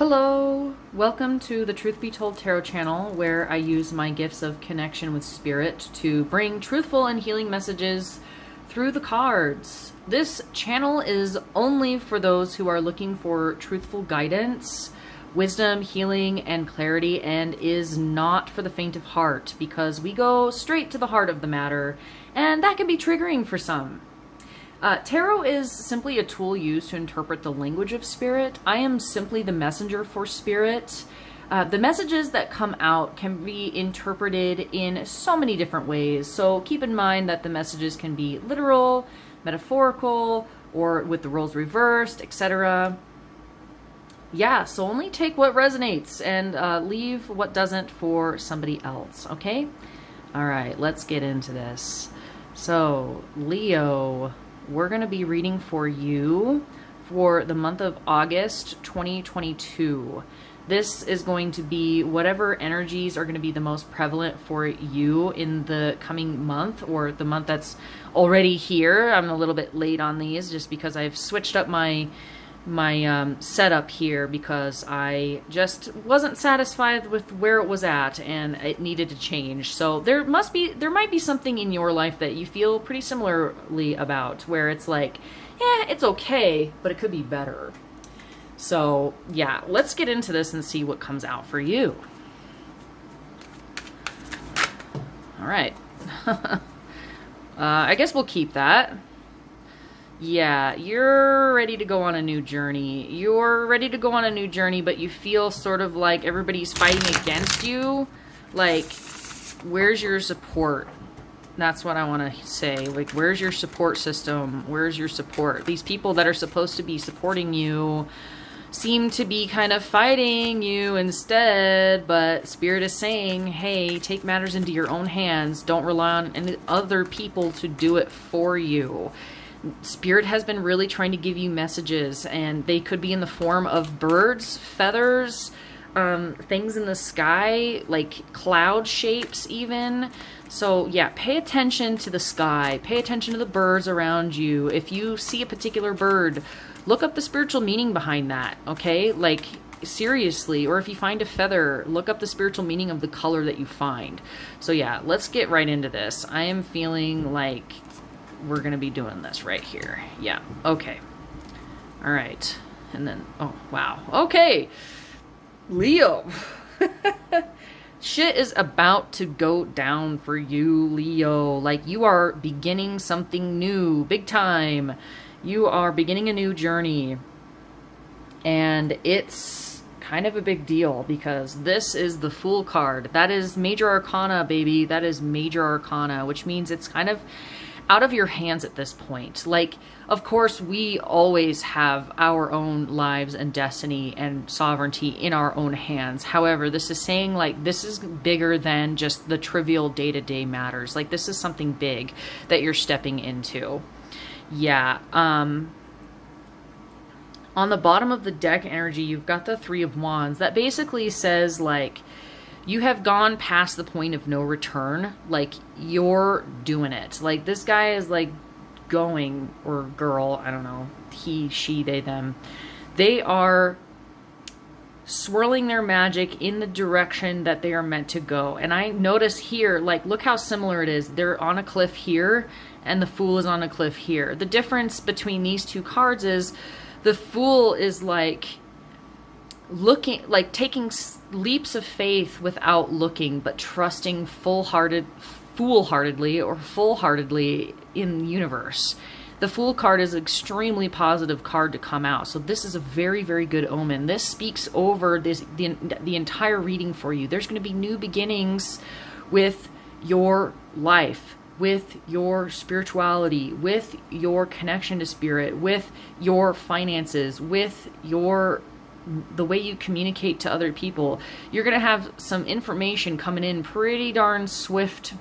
Hello, welcome to the Truth Be Told Tarot channel, where I use my gifts of connection with spirit to bring truthful and healing messages through the cards. This channel is only for those who are looking for truthful guidance, wisdom, healing, and clarity, and is not for the faint of heart, because we go straight to the heart of the matter, and that can be triggering for some. Tarot is simply a tool used to interpret the language of spirit. I am simply the messenger for spirit. The messages that come out can be interpreted in so many different ways, so keep in mind that the messages can be literal, metaphorical, or with the roles reversed, etc. Yeah, so only take what resonates and leave what doesn't for somebody else, okay? All right, let's get into this. So, Leo, we're going to be reading for you for the month of August 2022. This is going to be whatever energies are going to be the most prevalent for you in the coming month, or the month that's already here. I'm a little bit late on these just because I've switched up my setup here because I just wasn't satisfied with where it was at and it needed to change. So there might be something in your life that you feel pretty similarly about, where it's like, yeah, it's okay, but it could be better. So yeah, let's get into this and see what comes out for you. All right. I guess we'll keep that. Yeah, you're ready to go on a new journey. You're ready to go on a new journey, but you feel sort of like everybody's fighting against you. Like, where's your support? That's what I want to say. Like, where's your support system? Where's your support? These people that are supposed to be supporting you seem to be kind of fighting you instead, but Spirit is saying, hey, take matters into your own hands. Don't rely on any other people to do it for you. Spirit has been really trying to give you messages, and they could be in the form of birds, feathers, things in the sky, like cloud shapes even. So yeah, pay attention to the sky, pay attention to the birds around you. If you see a particular bird, look up the spiritual meaning behind that, okay? Like, seriously. Or if you find a feather, look up the spiritual meaning of the color that you find. So yeah, let's get right into this. I am feeling like we're going to be doing this right here. Yeah. Okay. All right. And then, oh, wow. Okay. Leo. Shit is about to go down for you, Leo. Like, you are beginning something new, big time. You are beginning a new journey. And it's kind of a big deal because this is the Fool card. That is Major Arcana, baby. That is Major Arcana, which means it's kind of out of your hands at this point. Like, of course, we always have our own lives and destiny and sovereignty in our own hands. However, this is saying, like, this is bigger than just the trivial day-to-day matters. Like, this is something big that you're stepping into. Yeah. On the bottom of the deck energy, you've got the Three of Wands. That basically says, like, you have gone past the point of no return. Like, you're doing it. Like, this guy is, like, going, or girl, I don't know, he, she, they, them. They are swirling their magic in the direction that they are meant to go. And I notice here, like, look how similar it is. They're on a cliff here, and the Fool is on a cliff here. The difference between these two cards is the Fool is, like, looking, like, taking leaps of faith without looking, but trusting foolhardily in the universe. The Fool card is an extremely positive card to come out, so this is a very, very good omen. This speaks over the entire reading for you. There's going to be new beginnings with your life, with your spirituality, with your connection to spirit, with your finances, with the way you communicate to other people. You're going to have some information coming in pretty darn swift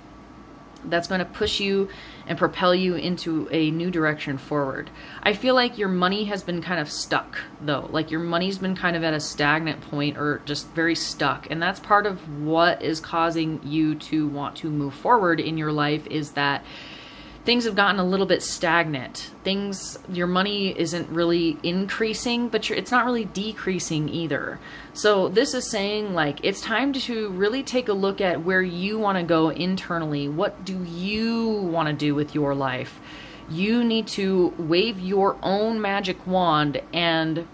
that's going to push you and propel you into a new direction forward. I feel like your money has been kind of stuck, though. Like, your money's been kind of at a stagnant point, or just very stuck. And that's part of what is causing you to want to move forward in your life, is that things have gotten a little bit stagnant. Your money isn't really increasing, but it's not really decreasing either. So this is saying like it's time to really take a look at where you want to go internally. What do you want to do with your life? You need to wave your own magic wand and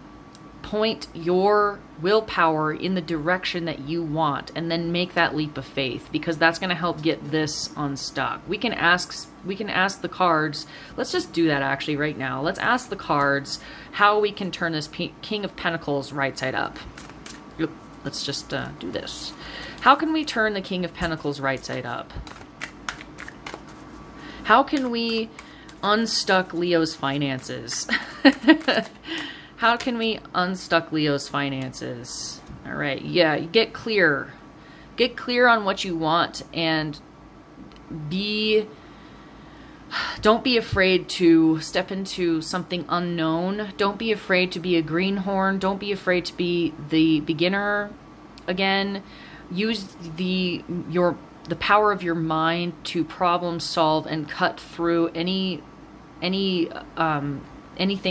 point your willpower in the direction that you want, and then make that leap of faith, because that's going to help get this unstuck. We can ask the cards. Let's just do that actually right now. Let's ask the cards how we can turn this King of Pentacles right side up. Let's just do this. How can we turn the King of Pentacles right side up? How can we unstuck Leo's finances? How can we unstuck Leo's finances? All right, yeah, get clear. Get clear on what you want, and don't be afraid to step into something unknown. Don't be afraid to be a greenhorn. Don't be afraid to be the beginner again. Use the power of your mind to problem solve and cut through anything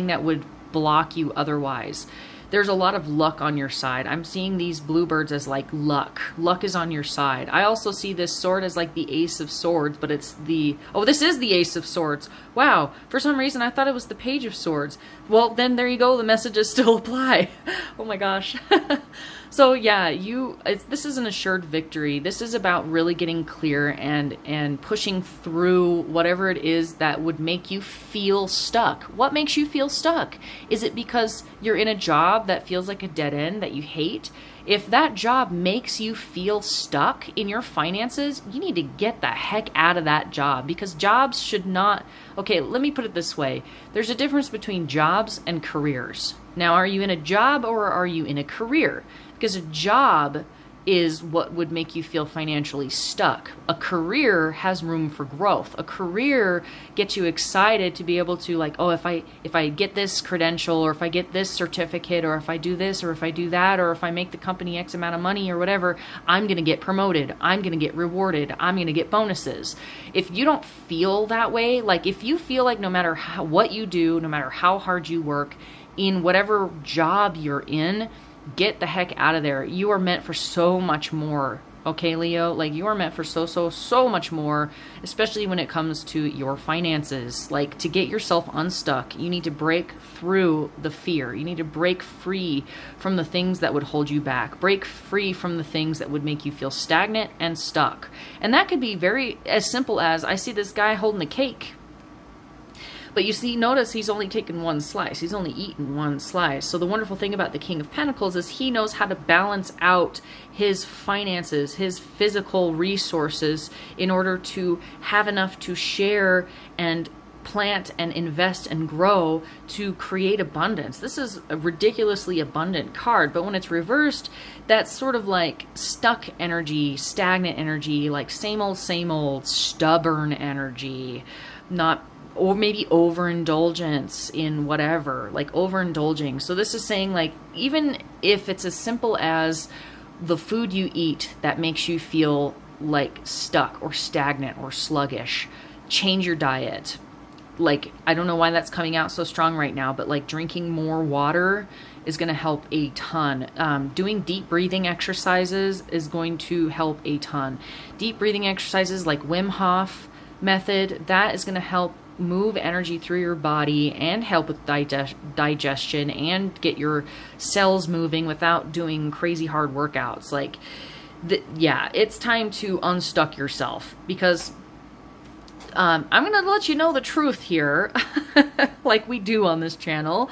that would block you otherwise. There's a lot of luck on your side. I'm seeing these bluebirds as like luck. Luck is on your side. I also see this sword as like the Ace of Swords, but it's this is the Ace of Swords. Wow, for some reason I thought it was the Page of Swords. Well, then there you go, the messages still apply. Oh my gosh. So yeah, this is an assured victory. This is about really getting clear and pushing through whatever it is that would make you feel stuck. What makes you feel stuck? Is it because you're in a job that feels like a dead end that you hate? If that job makes you feel stuck in your finances, you need to get the heck out of that job, because jobs should not... Okay, let me put it this way. There's a difference between jobs and careers. Now, are you in a job or are you in a career? Because a job is what would make you feel financially stuck. A career has room for growth. A career gets you excited to be able to, like, oh, if I get this credential, or if I get this certificate, or if I do this, or if I do that, or if I make the company X amount of money or whatever, I'm going to get promoted. I'm going to get rewarded. I'm going to get bonuses. If you don't feel that way, like if you feel like no matter what you do, no matter how hard you work, in whatever job you're in, get the heck out of there. You are meant for so much more. Okay, Leo? Like, you are meant for so much more, especially when it comes to your finances. Like, to get yourself unstuck, you need to break through the fear. You need to break free from the things that would hold you back. Break free from the things that would make you feel stagnant and stuck. And that could be very as simple as, I see this guy holding a cake. But you see, notice he's only taken one slice. He's only eaten one slice. So the wonderful thing about the King of Pentacles is he knows how to balance out his finances, his physical resources, in order to have enough to share and plant and invest and grow to create abundance. This is a ridiculously abundant card, but when it's reversed, that's sort of like stuck energy, stagnant energy, like same old, stubborn energy, or maybe overindulgence in whatever, like overindulging. So this is saying, like, even if it's as simple as the food you eat that makes you feel like stuck or stagnant or sluggish, change your diet. Like, I don't know why that's coming out so strong right now, but like drinking more water is going to help a ton. Doing deep breathing exercises is going to help a ton. Deep breathing exercises like Wim Hof method, that is going to help move energy through your body and help with digestion and get your cells moving without doing crazy hard workouts. Like, yeah, it's time to unstuck yourself, because I'm going to let you know the truth here, like we do on this channel.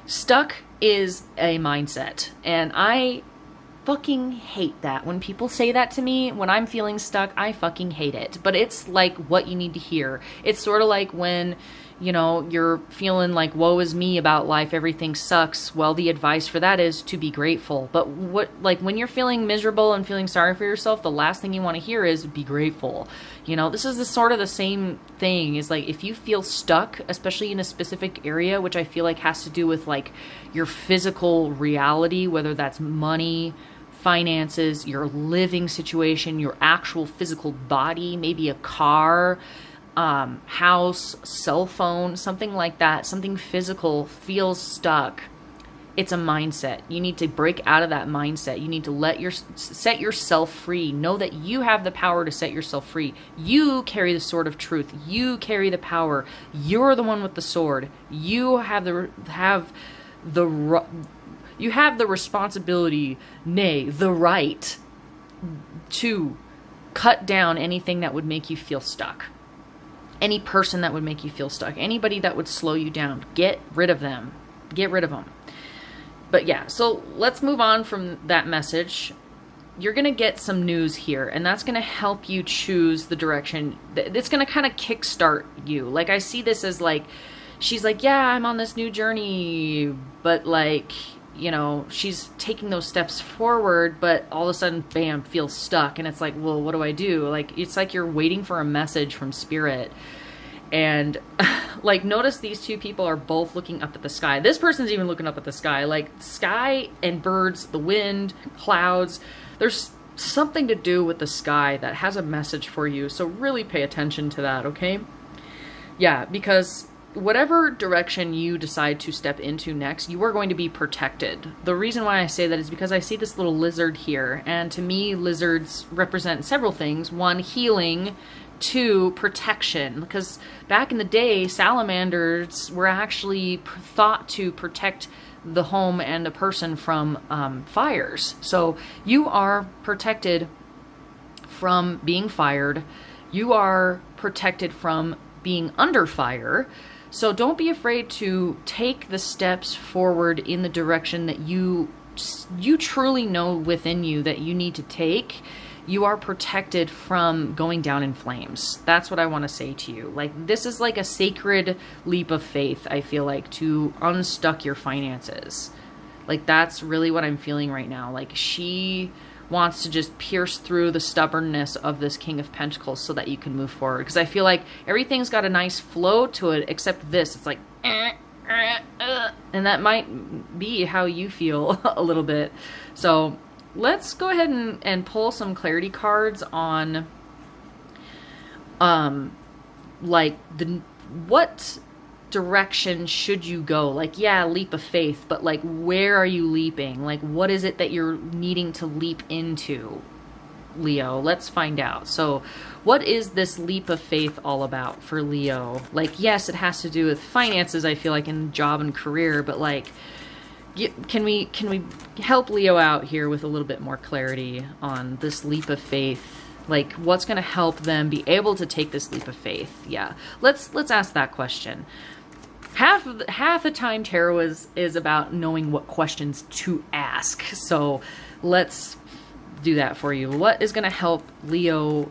Stuck is a mindset, and I fucking hate that. When people say that to me, when I'm feeling stuck, I fucking hate it. But it's like what you need to hear. It's sort of like when, you know, you're feeling like woe is me about life, everything sucks. Well, the advice for that is to be grateful. But when you're feeling miserable and feeling sorry for yourself, the last thing you want to hear is be grateful. You know, this is sort of the same thing. Is like, if you feel stuck, especially in a specific area, which I feel like has to do with like your physical reality, whether that's money, finances, your living situation, your actual physical body, maybe a car, house, cell phone, something like that, something physical feels stuck, it's a mindset. You need to break out of that mindset. You need to set yourself free. Know that you have the power to set yourself free. You carry the sword of truth. You carry the power. You're the one with the sword. You have the responsibility, nay, the right to cut down anything that would make you feel stuck. Any person that would make you feel stuck. Anybody that would slow you down. Get rid of them. Get rid of them. But yeah, so let's move on from that message. You're going to get some news here, and that's going to help you choose the direction. It's going to kind of kickstart you. Like, I see this as like, she's like, yeah, I'm on this new journey, but like, you know, she's taking those steps forward, but all of a sudden, bam, feels stuck. And it's like, well, what do I do? Like, it's like you're waiting for a message from spirit. And like, notice these two people are both looking up at the sky. This person's even looking up at the sky, like sky and birds, the wind, clouds. There's something to do with the sky that has a message for you. So really pay attention to that. Okay. Yeah. Because whatever direction you decide to step into next, you are going to be protected. The reason why I say that is because I see this little lizard here. And to me, lizards represent several things. One, healing. Two, protection, because back in the day, salamanders were actually thought to protect the home and a person from fires. So you are protected from being fired. You are protected from being under fire. So don't be afraid to take the steps forward in the direction that you truly know within you that you need to take. You are protected from going down in flames. That's what I want to say to you. Like, this is like a sacred leap of faith, I feel like, to unstuck your finances. Like, that's really what I'm feeling right now. Like, she wants to just pierce through the stubbornness of this King of Pentacles so that you can move forward. Because I feel like everything's got a nice flow to it, except this. It's like, and that might be how you feel a little bit. So let's go ahead and pull some clarity cards on, like, what direction should you go? Like, yeah, leap of faith, but like, where are you leaping? Like, what is it that you're needing to leap into, Leo? Let's find out. So what is this leap of faith all about for Leo? Like, yes, it has to do with finances, I feel like, in job and career, but like, can we help Leo out here with a little bit more clarity on this leap of faith? Like, what's going to help them be able to take this leap of faith? Yeah, let's ask that question. Half the time tarot is about knowing what questions to ask. So let's do that for you. What is going to help Leo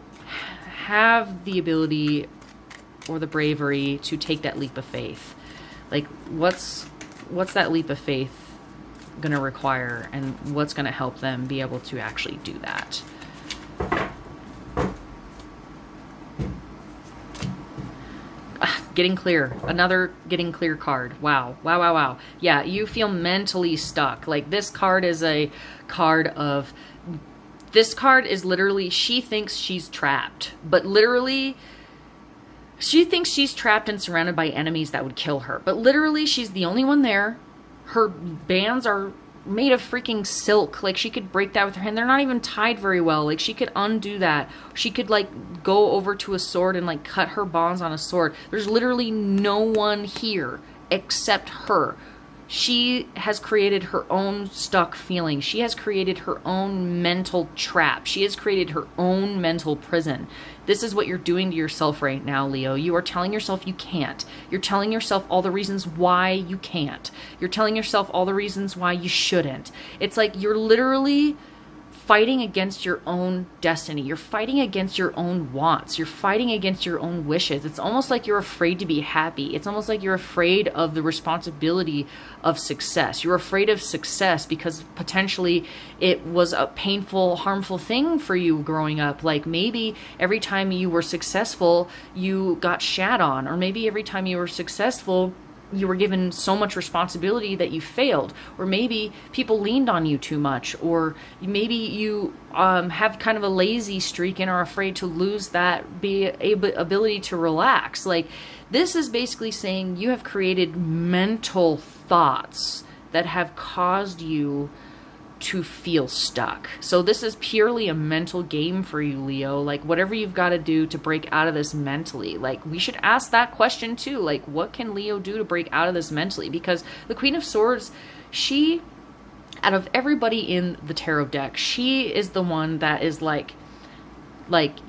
have the ability or the bravery to take that leap of faith? Like, what's that leap of faith going to require, and what's going to help them be able to actually do that? Getting clear. Another getting clear card. Wow. Wow, wow, wow. Yeah, you feel mentally stuck. Like, this card is a card of... This card is literally, she thinks she's trapped. But literally, she thinks she's trapped and surrounded by enemies that would kill her. But literally, she's the only one there. Her bands are made of freaking silk. Like, she could break that with her hand. They're not even tied very well. Like, she could undo that. She could, like, go over to a sword and, like, cut her bonds on a sword. There's literally no one here except her. She has created her own stuck feeling. She has created her own mental trap. She has created her own mental prison. This is what you're doing to yourself right now, Leo. You are telling yourself you can't. You're telling yourself all the reasons why you can't. You're telling yourself all the reasons why you shouldn't. It's like you're literally fighting against your own destiny. You're fighting against your own wants. You're fighting against your own wishes. It's almost like you're afraid to be happy. It's almost like you're afraid of the responsibility of success. You're afraid of success because potentially it was a painful, harmful thing for you growing up. Like, maybe every time you were successful, you got shat on, or maybe every time you were successful, you were given so much responsibility that you failed, or maybe people leaned on you too much, or maybe you have kind of a lazy streak and are afraid to lose that ability to relax. Like, this is basically saying you have created mental thoughts that have caused you to feel stuck. So this is purely a mental game for you, Leo. Like, whatever you've got to do to break out of this mentally, like, we should ask that question too. Like, what can Leo do to break out of this mentally? Because the Queen of Swords, she, out of everybody in the tarot deck, she is the one that is like,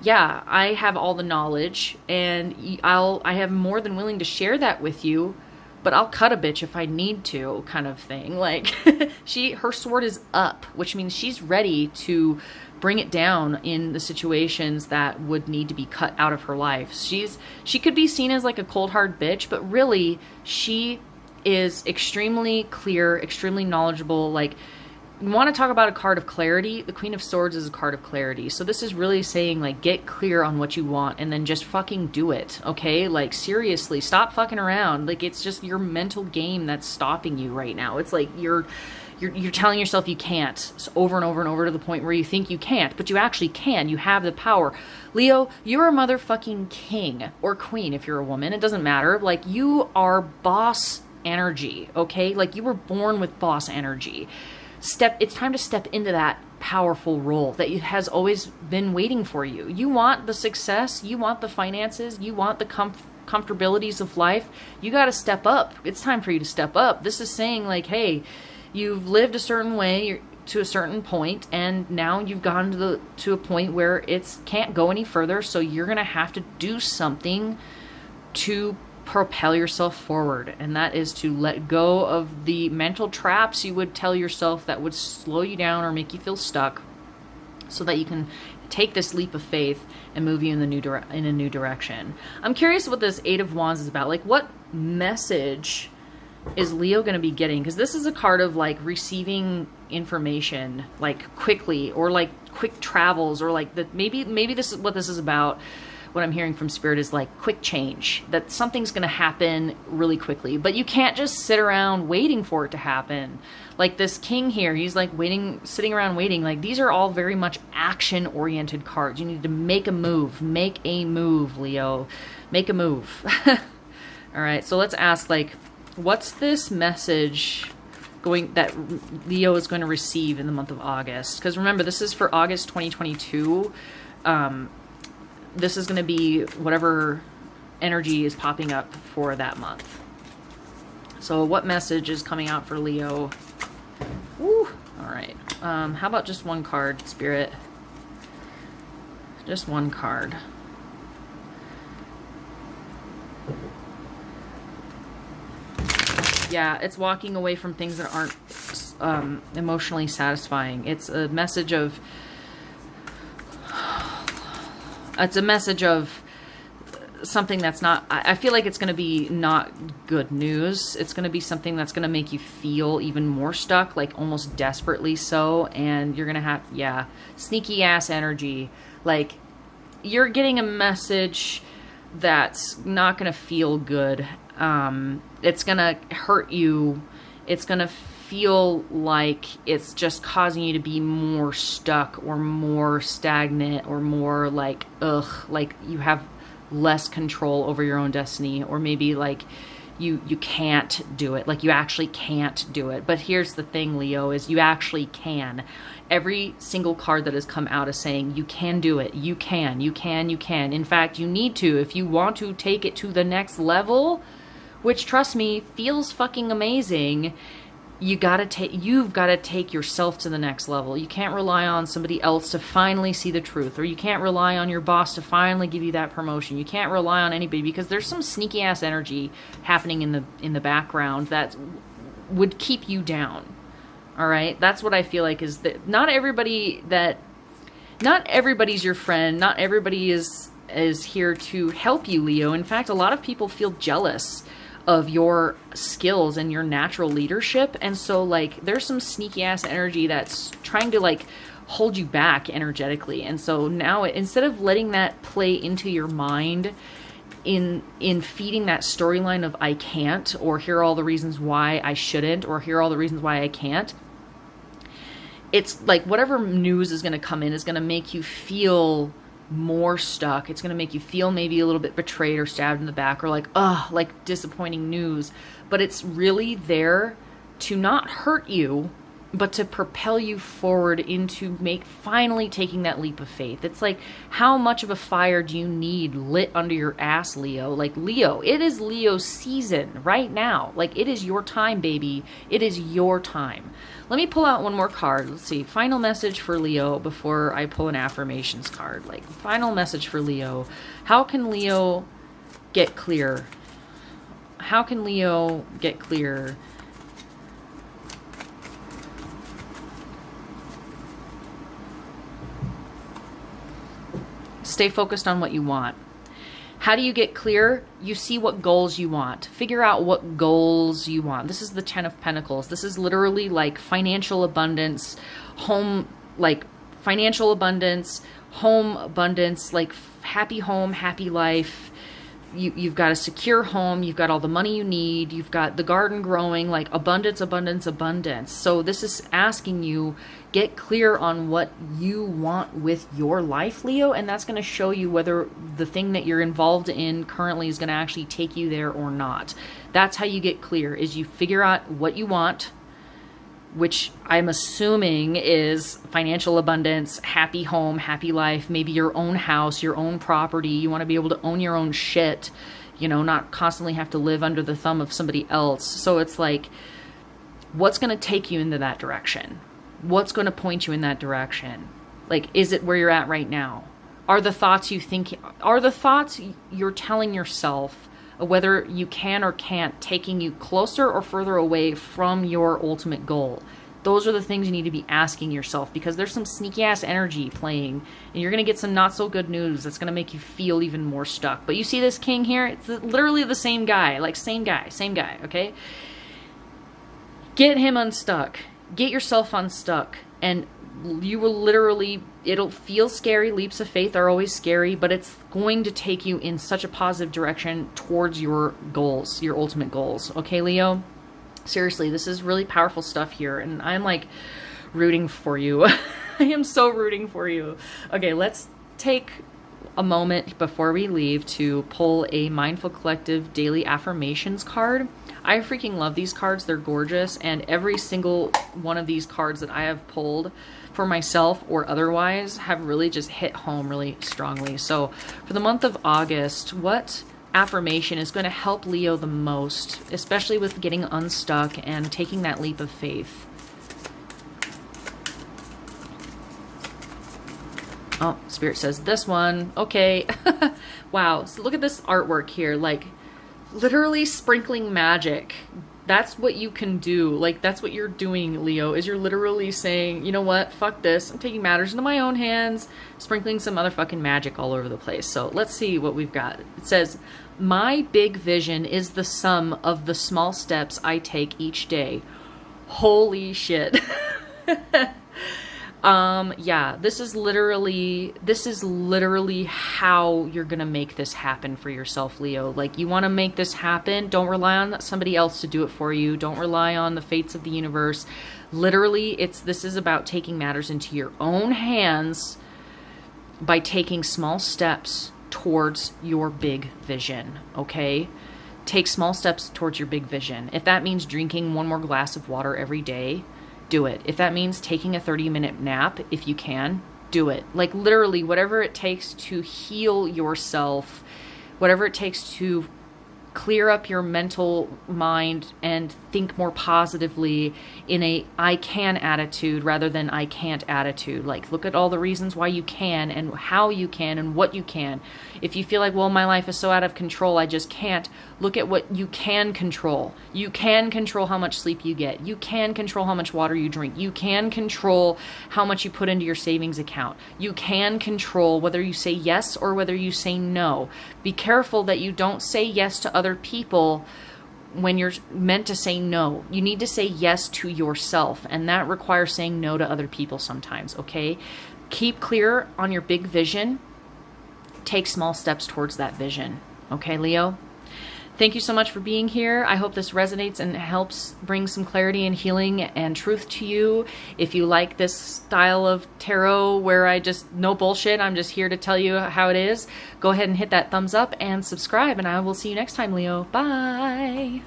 yeah, I have all the knowledge and I have more than willing to share that with you, but I'll cut a bitch if I need to, kind of thing. Like, her sword is up, which means she's ready to bring it down in the situations that would need to be cut out of her life. She could be seen as like a cold hard bitch, but really she is extremely clear, extremely knowledgeable. Like, you want to talk about a card of clarity? The Queen of Swords is a card of clarity. So this is really saying, like, get clear on what you want and then just fucking do it, okay? Like, seriously, stop fucking around. Like, it's just your mental game that's stopping you right now. It's like you're telling yourself you can't over and over and over to the point where you think you can't, but you actually can. You have the power. Leo, you're a motherfucking king or queen if you're a woman. It doesn't matter. Like, you are boss energy, okay? Like, you were born with boss energy. It's time to step into that powerful role that has always been waiting for you. You want the success, you want the finances, you want the comfortabilities of life. You got to step up. It's time for you to step up. This is saying, like, hey, you've lived a certain way to a certain point, and now you've gone to a point where it can't go any further, so you're going to have to do something to propel yourself forward, and that is to let go of the mental traps you would tell yourself that would slow you down or make you feel stuck, so that you can take this leap of faith and move you in a new direction. I'm curious what this Eight of Wands is about. Like, what message is Leo going to be getting? Because this is a card of, like, receiving information, like, quickly, or like quick travels, or like maybe this is what this is about. What I'm hearing from Spirit is like quick change, that something's going to happen really quickly, but you can't just sit around waiting for it to happen. Like this king here, he's like sitting around waiting. Like, these are all very much action oriented cards. You need to make a move, Leo, make a move. All right. So let's ask, like, what's this message that Leo is going to receive in the month of August? Because remember, this is for August 2022. This is going to be whatever energy is popping up for that month. So what message is coming out for Leo? Woo. All right. How about just one card, Spirit? Just one card. Yeah, it's walking away from things that aren't emotionally satisfying. It's a message of... It's a message of something that's not... I feel like it's going to be not good news. It's going to be something that's going to make you feel even more stuck, like almost desperately so. And you're going to have, yeah, sneaky ass energy. Like, you're getting a message that's not going to feel good. It's going to hurt you. It's going to feel like it's just causing you to be more stuck or more stagnant or more like, like you have less control over your own destiny, or maybe like you can't do it. Like, you actually can't do it. But here's the thing, Leo, is you actually can. Every single card that has come out is saying you can do it. You can. In fact, you need to. If you want to take it to the next level, which, trust me, feels fucking amazing, you've got to take yourself to the next level. You can't rely on somebody else to finally see the truth, or you can't rely on your boss to finally give you that promotion. You can't rely on anybody, because there's some sneaky ass energy happening in the background that would keep you down. All right? That's what I feel like, is that not everybody's your friend. Not everybody is here to help you, Leo. In fact, a lot of people feel jealous of your skills and your natural leadership. And so, like, there's some sneaky ass energy that's trying to, like, hold you back energetically. And so now, instead of letting that play into your mind, in feeding that storyline of I can't, or here are all the reasons why I shouldn't, or here are all the reasons why I can't, it's like whatever news is going to come in is going to make you feel more stuck. It's going to make you feel maybe a little bit betrayed or stabbed in the back, or like, ugh, like disappointing news. But it's really there to not hurt you, but to propel you forward into finally taking that leap of faith. It's like, how much of a fire do you need lit under your ass, Leo? Like, Leo, it is Leo season right now. Like, it is your time, baby. It is your time. Let me pull out one more card. Let's see. Final message for Leo before I pull an affirmations card. Like, final message for Leo. How can Leo get clear? How can Leo get clear? Stay focused on what you want. How do you get clear? You see what goals you want. Figure out what goals you want. This is the Ten of Pentacles. This is literally like financial abundance, home, like financial abundance, home abundance, like happy home, happy life. You've got a secure home. You've got all the money you need. You've got the garden growing, like abundance, abundance, abundance. So this is asking you, get clear on what you want with your life, Leo, and that's going to show you whether the thing that you're involved in currently is going to actually take you there or not. That's how you get clear, is you figure out what you want, which I'm assuming is financial abundance, happy home, happy life, maybe your own house, your own property. You want to be able to own your own shit, you know, not constantly have to live under the thumb of somebody else. So it's like, what's going to take you into that direction? What's going to point you in that direction? Like, is it where you're at right now? Are the thoughts you think, are the thoughts you're telling yourself, whether you can or can't, taking you closer or further away from your ultimate goal? Those are the things you need to be asking yourself, because there's some sneaky ass energy playing, and you're going to get some not so good news that's going to make you feel even more stuck. But you see this king here? It's literally the same guy, like same guy, okay? Get him unstuck. Get yourself unstuck, and you will literally, it'll feel scary. Leaps of faith are always scary, but it's going to take you in such a positive direction towards your goals, your ultimate goals. Okay, Leo? Seriously, this is really powerful stuff here, and I'm like rooting for you. I am so rooting for you. Okay, let's take a moment before we leave to pull a Mindful Collective Daily Affirmations card. I freaking love these cards. They're gorgeous, and every single one of these cards that I have pulled for myself or otherwise have really just hit home really strongly. So for the month of August, what affirmation is going to help Leo the most, especially with getting unstuck and taking that leap of faith? Oh, Spirit says this one. Okay. Wow. So look at this artwork here. Like, literally sprinkling magic. That's what you can do. Like, that's what you're doing, Leo, is you're literally saying, you know what, fuck this. I'm taking matters into my own hands, sprinkling some motherfucking magic all over the place. So let's see what we've got. It says, my big vision is the sum of the small steps I take each day. Holy shit. Yeah, this is literally how you're gonna make this happen for yourself, Leo. Like, you want to make this happen, don't rely on somebody else to do it for you. Don't rely on the fates of the universe. Literally, this is about taking matters into your own hands by taking small steps towards your big vision, okay? Take small steps towards your big vision. If that means drinking one more glass of water every day, do it. If that means taking a 30-minute nap, if you can, do it. Like, literally, whatever it takes to heal yourself, whatever it takes to clear up your mental mind and think more positively in a I can attitude rather than I can't attitude. Like, look at all the reasons why you can and how you can and what you can. If you feel like, well, my life is so out of control, I just can't, look at what you can control. You can control how much sleep you get. You can control how much water you drink. You can control how much you put into your savings account. You can control whether you say yes or whether you say no. Be careful that you don't say yes to other people when you're meant to say no. You need to say yes to yourself, and that requires saying no to other people sometimes, okay? Keep clear on your big vision. Take small steps towards that vision. Okay, Leo? Thank you so much for being here. I hope this resonates and helps bring some clarity and healing and truth to you. If you like this style of tarot where I just no bullshit, I'm just here to tell you how it is, go ahead and hit that thumbs up and subscribe, and I will see you next time, Leo. Bye.